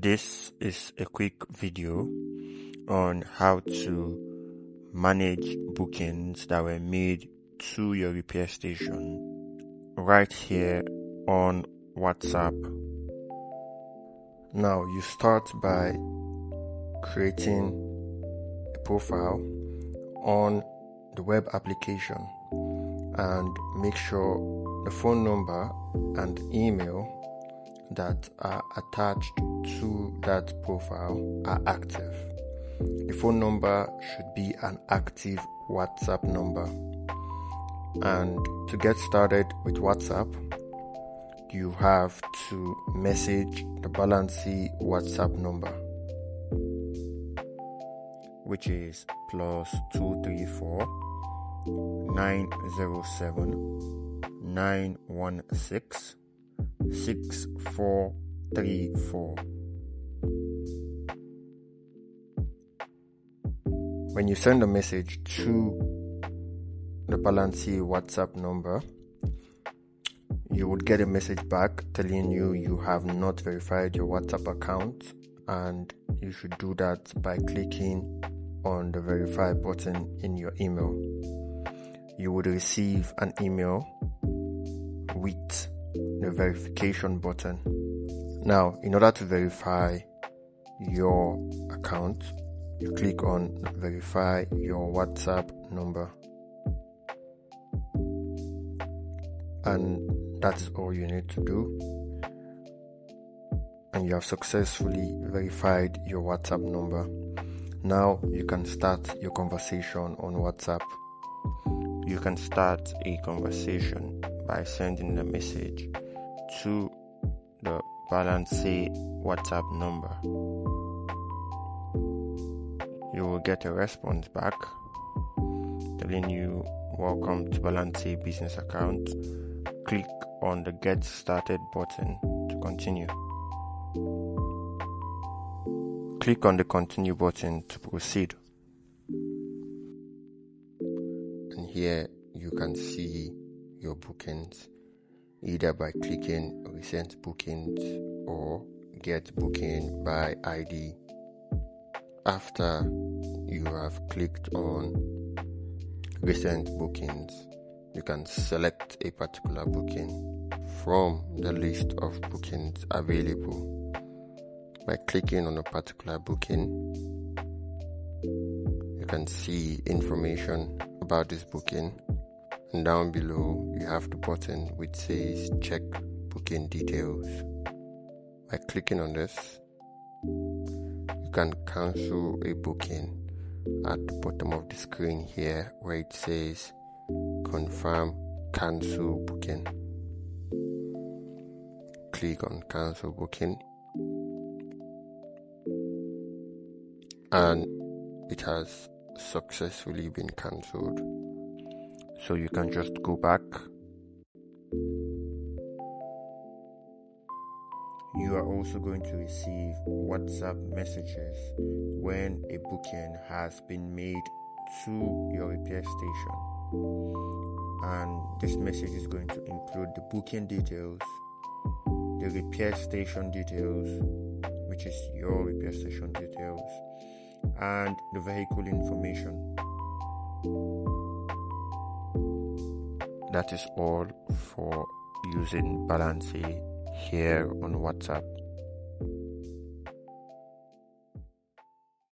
This is a quick video on how to manage bookings that were made to your repair station right here on WhatsApp. Now you start by creating a profile on the web application and make sure the phone number and email that are attached to that profile are active. The phone number should be an active WhatsApp number. And to get started with WhatsApp, you have to message the Balancy WhatsApp number, which is +234 907 916 6434. When you send a message to the Balancy WhatsApp number, you would get a message back telling you have not verified your WhatsApp account, and you should do that by clicking on the verify button in your email. You would receive an email with the verification button. Now, in order to verify your account, you click on verify your WhatsApp number, and that's all you need to do, and you have successfully verified your WhatsApp number. Now you can start your conversation on WhatsApp. You can start a conversation by sending a message to the Balancy WhatsApp number. You will get a response back telling you, "Welcome to Balancy business account. Click on the Get Started button to continue." Click on the Continue button to proceed. And here you can see your bookings, either by clicking Recent Bookings or Get Booking by ID. After you have clicked on Recent Bookings, you can select a particular booking from the list of bookings available. By clicking on a particular booking, you can see information about this booking, and down below you have the button which says check booking details. By clicking on this, you can cancel a booking at the bottom of the screen here where it says confirm cancel booking. Click on cancel booking, and it has successfully been cancelled. So you can just go back. You are also going to receive WhatsApp messages when a booking has been made to your repair station. And this message is going to include the booking details, the repair station details, which is your repair station details, and the vehicle information. That is all for using Balancy here on WhatsApp.